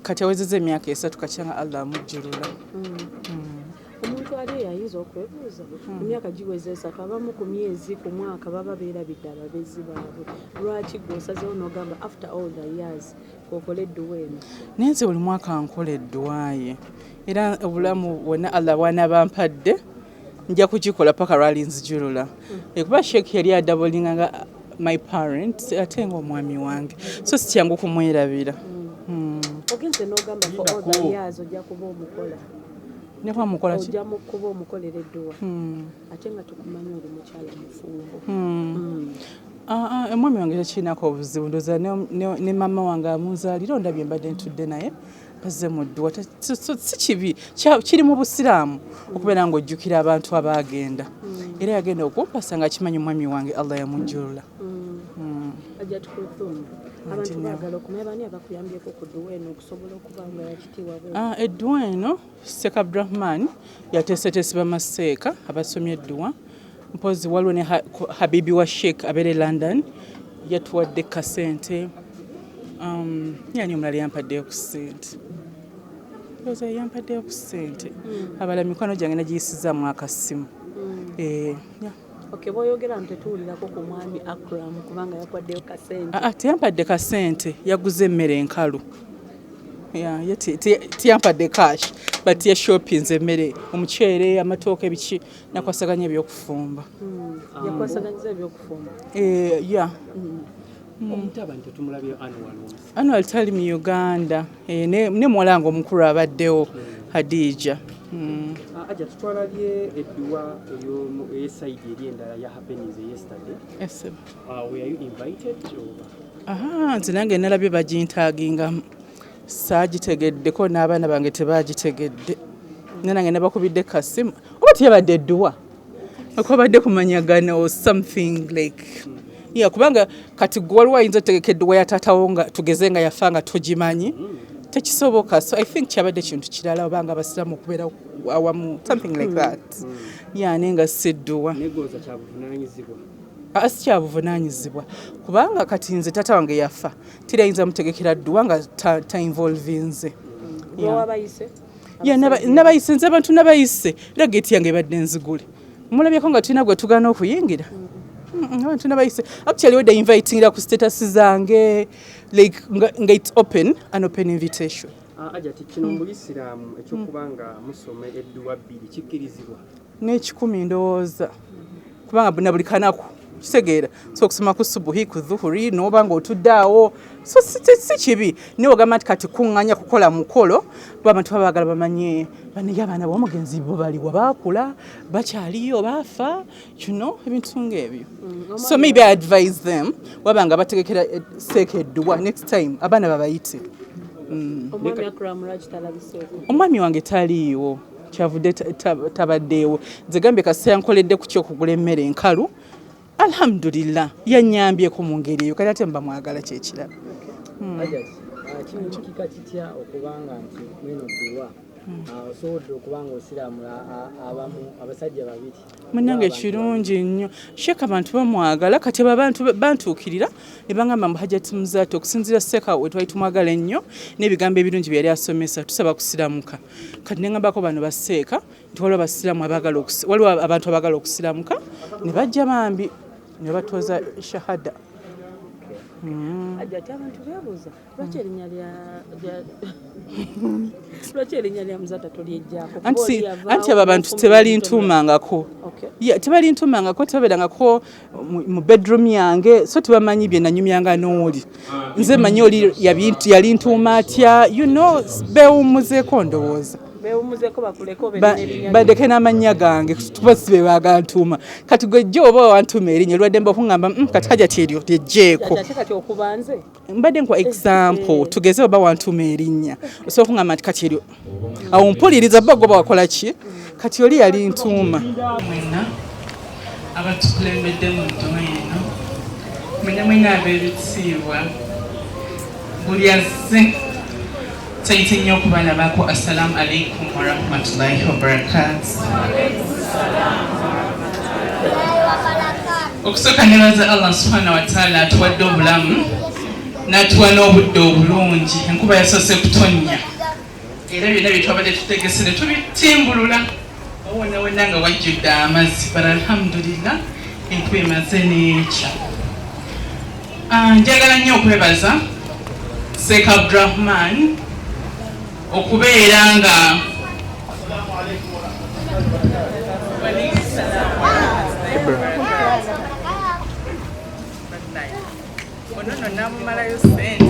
kati awezezza emyaka 3 kakyanga Allah amujjulula. Omuntu ali yayinza okwebuuza emyaka giweze 3 abamu ku myezi ku mwaka baba beerabidde ababezi baabwe lwaki gwosazeewo n'ogamba after all the years kokola edduwa eno. Nenze buli mwaka nkola edduwa ye era obulamu bwonna Allah bwana bampadde nja kugikola paka lwali nzijulula. Kuba Sheik yali adabulinganga my parents ate ng'omwami wange so si kyangu kumwerabira. Ogenze n'ogamba for all the years ojja kuba omukola. Ne kwa mukola ki? Ojja kuba omukolera edduwa. Ate nga tukumanyi oli mukyala mufumbo. Omwami wange tekirinako obuzibu ndowooza ne mama wange amunzaalira ondabye mbadde ntudde naye bazze mu dduwa si kibi kiri mu busiraamu okubeera ng'ojjukira abantu abaagenda era yagenda okumpasa nga akimanyi omwami wange Allah yamujjulula. Ajja tukulthum abantu baagala okumanya bani abakuyambyeko ku dduwa eno okusobola okuba nga yakitiibwa bwe. Edduwa eno Sheik Abdurrahman yateeseteese bamaseeka abasomye edduwa mpozi waliwo ne habibi wa Sheik abeere London yatuwadde kasente. Yani omulala yampaddeyo ku ssente oza yampaddeyo ku ssente abala mikwano gyange nagiyisizaamu akasimu. Okay, boyogera ntetuulirako ku mwami Akram kubanga yakwaddeyo kasente. Teyampadde kasente yaguze emmere enkalu. Tiyampadde cash but ya shoppings emmere omuceere amatooke biki nakwasaganya ebyokufumba. Yakwasaganyiza ebyokufumba. Omutabani tetumulabye Annual tali mu Uganda ne muwalange omukulu abaddewo Hadija. Ajja tutwalabye edduwa ey'esayidi eri endala ya happenings yesterday. Yes. Were you invited? Nze nange nalabye bagintaagingamu saagitegeddeko n'abaana bange tebaagitegedde nange nabakubidde kasimu oba teyabadde edduwa okwabadde kumanyagana or something like kubanga kati gwe waliwo ayinza otegeka edduwa ya taatawo nga tugeze nga yafa nga togimanyi tekisoboka. So I think kyabadde kintu kirala obanga abasiraamu okubeera awamu something like that. Naye nga si dduwa negooza kyabuvunaanyizibwa. Si kyabuvunaanyizibwa kubanga kati nze taata wange yafa tirayinza mutegekera dduwa nga ta-involve nze. Nabayise nze abantu nabayise era geeti yange ebadde nzigule mulabyeko nga tulina gwe tugaana okuyingira. Abantu nabayise actually weda invitingira ku status zange like nga it's open, an open invitation. Ajja kino mu Isiraamu ekyokubanga musome edduwa 2 kikkirizibwa n'ekikumi ndowooza kubanga na buli kanaku kitegeera so okusoma ku subuhi ku dhuhuri n'oba ng'otudde awo so si kibi naye ogamba nti kati kuŋŋanya kukola mukolo kuba abantu babaagala bamanye banaye abaana b'omugenzi bo baliwa baakula bakyaliyo baafa ebintu ng'ebyo. So maybe I advise them wabanga bategekera seeka edduwa next time abaana babayite. Omwami wange taliiwo kyavudde tabaddeewo nze gambye kaseera nkoledde ku kyokugula emmere enkalu alhamdulillah yannyambyeko mu ngeri eyo kati ate mba mwagala kyekirala. Kinjikika kitya okubanga nti mweno dduwa osobola okubanga osiramula abamu abasajja babiri munange kirungi nnyo Sheik abantu bamwagala kati abantu bantuukirira ne bangamba mbu Hajjati Muzaata okusinziira Seeka we twali tumwagala ennyo n'ebigambo ebirungi bye yali asomesa tusaba kusiramuka kati ne ngambako bano baseeka nti waliwo abasiraamu waliwo abantu abaagala okusiramuka ne bajja Bambi ne batuoza shahada. Ajja abantu beebuuza lwaki erinnya lya Muzaata tolyejjaako anti abo abantu tebalintuumangako tebalintuumangako tebabeerangako mu bedroom yange so tebamanyi bye nanyumyanga n'oli nze manyi oli yalintuuma atya beewummuzeeko ndowooza badeke n'amannya gange tuba sibe bagantuuma kati gwe jjo oba wantuuma erinnya lwadde mba okuŋŋamba kati Hajjati eryo lyejjeeko mbadde nkwa example tugeze oba wantuuma erinnya osobola okuŋŋamba nti kati eryo awo mpuliriza bba goba wakola ki kati oli yalintuuma. Mwenna abatukulembedde mu dduwa eno mwena ab'ebitiibwa buli azze sayite nnyo okubalabako. Assalamu alaikum warahmatullahi wabarakatuh. Okusooka nebaza Allah subhanahu wa ta'ala atuwadde obulamu natuwa n'obudde obulungi enkuba yasoose kutonnya era byonna bye twabadde tutegese ne tubitimbulula wonna wonna nga wajjudde amazzi bara alhamdulillah enkuba emaze n'ekya. Njagala nnyo okwebaza Sheik Abdurrahman okubeera nga onono namumalayo sente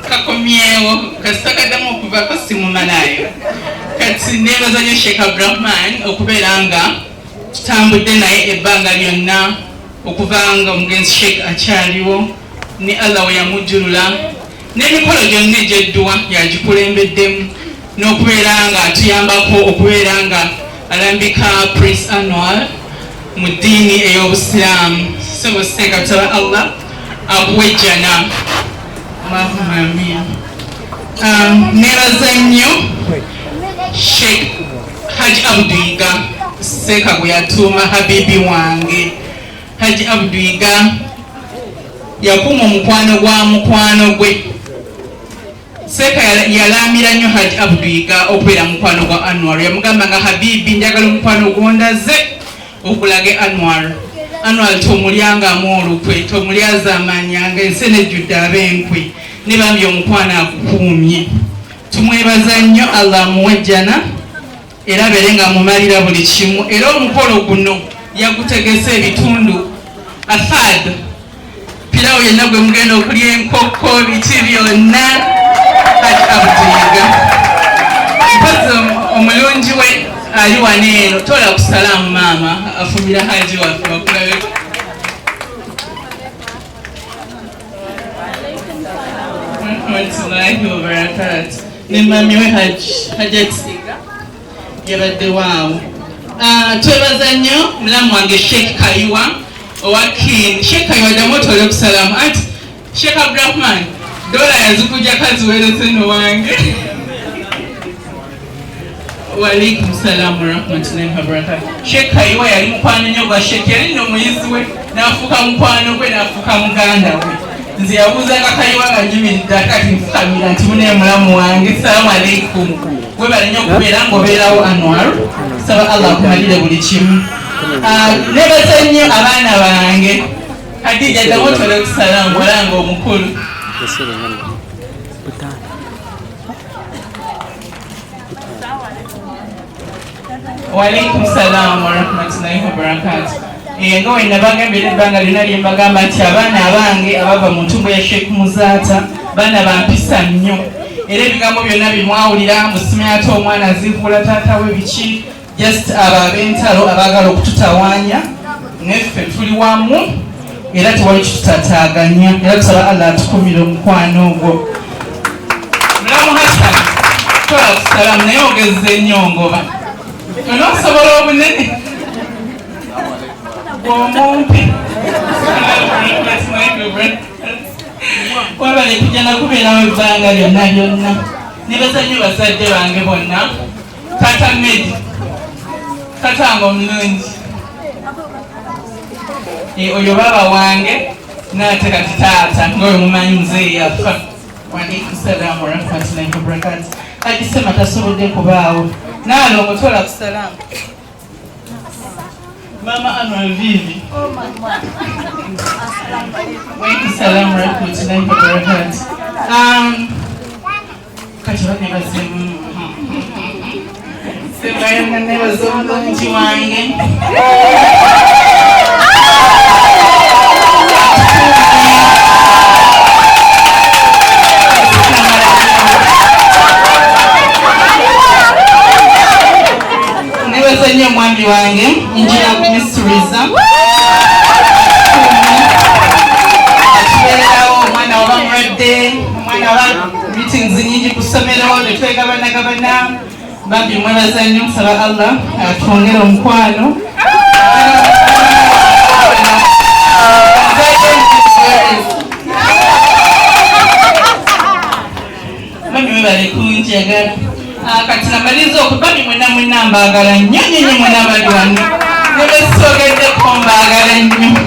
kakomyewo kasitakaddamu okuvako simumalayo kati nebaza nnyo Sheik Abdurrahman okubeera nga tutambudde naye ebbanga lyonna okuvanga omugenzi Sheik akyaliwo ne Allah we yamujjulula n'emikolo gyonna egy'edduwa yagikulembeddemu n'okubeera nga atuyambako okubeera nga alambika Prince Anwar mu ddiini ey'obusiraamu. Sebo Sheik tusaba Allah akuwejjana. Allahumma amin. Nebaza nnyo Sheik Haji Abduiga Sheika gwe yatuuma habibi wange. Haji Abduiga yakuuma omukwano gwa mukwano gwe. Sheika yalamira nnyo Haji Abduiga okubeera mukwano gwa Anwar. Yamugamba nga habibi njagala omukwano gwondaze okulage Anwar. Anwar tomulyangamu olukwe, tomulyazamanyanga ensi nejjudde ab'enkwe. Ne bambi omukwano akukuumye. Tumwebaza nnyo Allah amuwejjana era abeere nga amumalira buli kimu. Era omukolo guno yagutegese ebitundu athad pirawo yenna gwe mugenda okulya enkoko biti byonna Haji Abduiga. Mpazi omulungi we ali wano eno tola ku salaamu maama afumira Haji waffe wakulabe. Rahmatullahi wa barakatuh. Ne mami we Haji Abduiga yabadde waawo. Twebaza nnyo mulamu wange Sheik Kayiwa owakin. Sheik Kayiwa ddamu otole ku salaamu ati Sheik Abdurrahman dola yazikuja kaziwereze no wange. Walaikum salam wa rahmatullahi wa barakatuh. Sheik Kayiwa yali mukwano nnyo gwa Sheik, yali nno muyizi we n'afuuka mukwano gwe n'afuuka muganda we. Nze yabuuzanga Kayiwa nga nyimiridde kati nfukamira nti munaye mulamu wange salaamu alaikum. Webale nnyo okubeera ng'obeerawo Anwar. Saba Allah akumalire buli kimu. Nebaza nnyo abaana bange. Hadija ddamu otole ku salaamu walanga omukulu. Walaikum salam wa rahmatullahi wa barakatuh. Nga we nabagambira ebbanga lyonna lye mbagamba nti abaana abange abava mu ntumbo ya Sheik Muzaata baana bampisa nnyo. Era ebigambo byonna bimwawulira musime ate omwana azivuula taata we biki just abo ab'entalo abaagala okututawaanya neffe tuli wamu era tewali kitutataaganya. Era tusaba Allah atukumire omukwano ogwo. Mulamu Hassan tola ku salaamu naye ogezze ennyo ngoba onookusobola obunene bw'omumpi. Wabale kujja nakubeerawo ebbanga lyonna lyonna. Nebaza nnyo bazadde bange bonna. Tata Medi tatange omulungi oyo baba wange n'ate kati taata ng'oyo mumanyi muzeeyi yafa. Walaikum salaam wa rahmatullahi wa barakatuh. Agisema tasobodde kubaawo naalongo tola ku salaamu. Mama Anwar vivi. Walaikum salaam wa rahmatullahi wa barakatuh. Kati banebaze sebayanga nebaze omulungi wange. Nebaze nnyo omwami wange njira kumisuriza atubeerawo omwana waba mulwadde omwana waba meetings nyingi ku ssomero netwegabanagabana. Bambi mwebaza nnyo nsaba Allah atwongere omukwano. Bambi mwebale kunjagala. Kati namaliza okubambi mwenna mwenna mbaagala nnyo nnyo nnyo mwenna bali wano. nebesogedde kombagala nnyo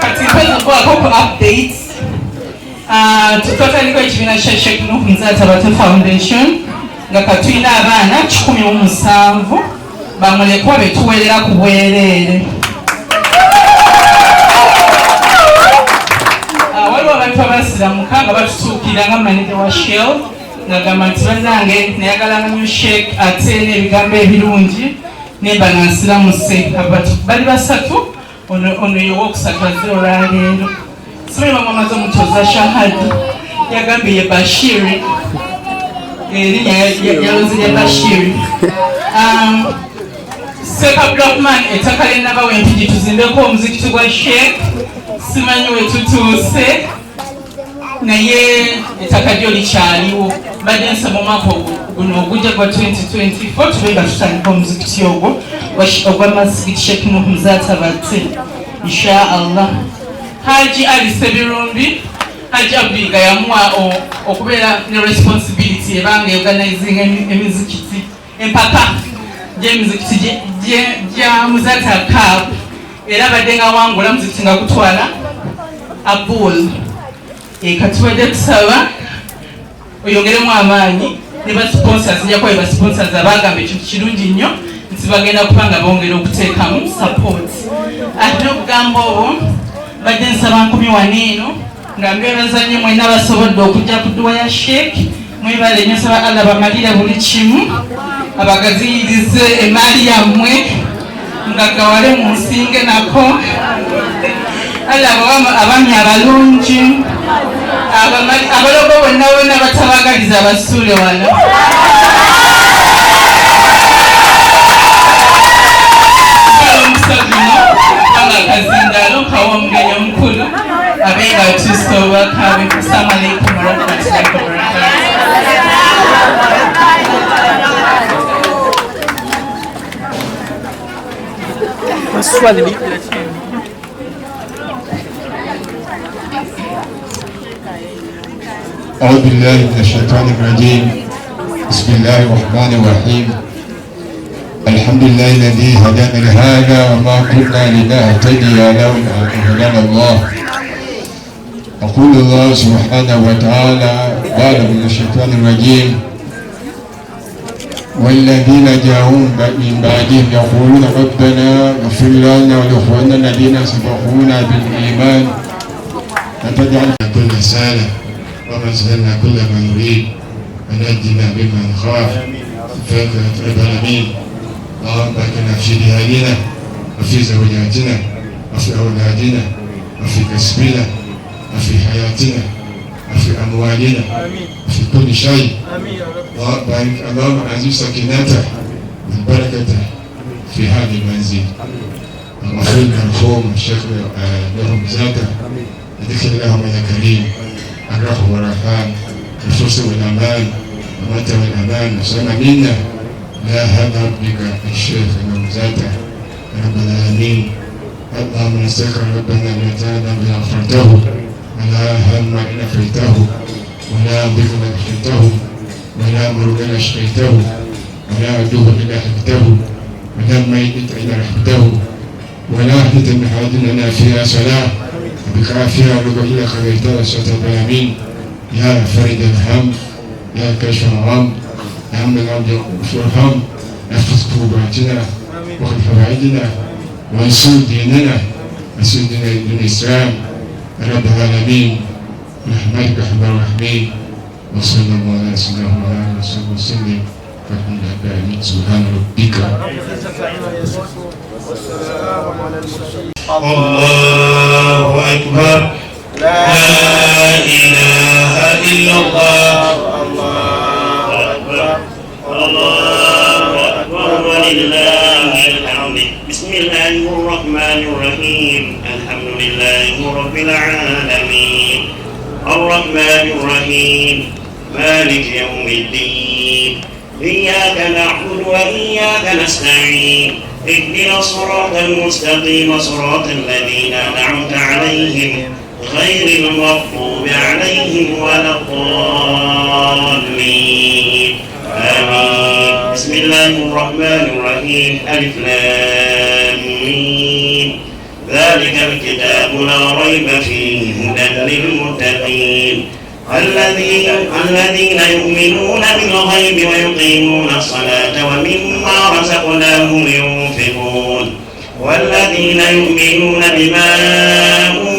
kati mpezekuwako ku updates tutwatandiko ekibiina kya Sheik Muzaata Bate Foundation nga katulina abaana 17 bamulekwa betuweerera ku bwereere. Waliwo abantu abasiramuka nga batutuukira nga manager wa Shell ngagamba nti bannange nayagalanga nnyo Sheik ate n'ebigambo ebirungi nemba nansiramuse. Bali basatu, ono yewokusatu azze olwaleero. Simanyi bamwe amaze omutoza Shahadi yagambye ye Bashiri, erinnya yaloze lya Bashiri. Seka Blackman ettaka ly'ennabawa empigi tuzimbeko omuzikiti gwa Sheik, simanyi we tutuuse naye ettaka lyo likyaliwo. Badde nsaba omwaka guno ogujja gwa 2024 tube nga tutandika omuzikiti ogwo ogwa masigiti Sheik Muzaata Bate insha Allah. Haji Ali Sebirumbi, Haji Abdiga yamuwa okubeera ne responsibility ebanga organizing emizikiti empaka gy'emizikiti gya Muzaata Akaabye, era badde nga wangula muzikiti nga gutwala Abul. Kati badde tusaba oyongeremu amaanyi ne basponsors, nja kuba basponsors abagamba ekintu kirungi nnyo nti bagenda kuba nga bongera okuteekamu support. Ate okugamba obwo badde nsaba 10 eno nga mbebaza nnyo mwenna basobodde okujja ku dduwa ya Sheik. Mwebale nnyo, nsaba Allah bamalire buli kimu, abagaziyirize emaali yammwe nga gawale mu nsinge nako. Allah abaami abalungi abalogo bonna bonna batabagaliza abasuule wano. Akazindalo kawa omugenyi omukulu abenga atuuse obwakaabe. Assalamu alaikum warahmatullahi wabarakatuh. أعوذ بالله من الشيطان الرجيم. بسم الله الرحمن الرحيم. الحمد لله الذي هدانا لهذا وما كنا لنهتدي لولا أن هدانا الله. يقول الله سبحانه وتعالى بعد من الشيطان الرجيم: والذين جاءوا من بعدهم يقولون ربنا اغفر لنا ولإخواننا الذين سبقونا بالإيمان لا تجعل كل سالة ومسلنا كل من نريد ونجنا بمن خاف فاك رب العالمين. اللهم بارك في بلادنا وفي زوجاتنا وفي أولادنا وفي كسبنا وفي حياتنا وفي أموالنا وفي كل شيء. بارك اللهم أنزل سكينته والبركة في هذا المنزل. واغفر للمرحوم الشيخ مزاتا، ذكر اللهم يا كريم الرحم والرحمن الفرس والأمان والمتى والأمان وسلم منا لا هذا بك الشيخ مزاتا رب العالمين. اللهم نستغفر ربنا لتانا بلا غفرته ولا هم إن نفيته ولا ضيق إن كفيته ولا مرض إن شفيته ولا عدو إلا حفظته ولا ميت إلا رحمته ولا حدث من حاجة لنا فيها صلاة بك فيها رضا إلا خبرتها سوء العالمين. يا فرد الهم يا كاشف الغم يا عم العبد والهم احفظ كرباتنا واخذ حوائجنا وانصر ديننا وانصر دين الإسلام رب العالمين برحمتك أرحم الراحمين. وصلى الله على سيدنا محمد وسلم والحمد لله. سبحان ربك. الله أكبر. لا إله إلا الله. الله أكبر. الله أكبر ولله الحمد. بسم الله الرحمن الرحيم. الحمد لله رب العالمين الرحمن الرحيم مالك يوم الدين. إياك نعبد وإياك نستعين. اهدنا الصراط المستقيم صراط الذين أنعمت عليهم غير المغضوب عليهم ولا الضالين. آمين. بسم الله الرحمن الرحيم. ألف لام ذلك الكتاب لا ريب فيه هدى للمتقين الذين يؤمنون بالغيب ويقيمون الصلاة ومما رزقناهم ينفقون والذين يؤمنون بما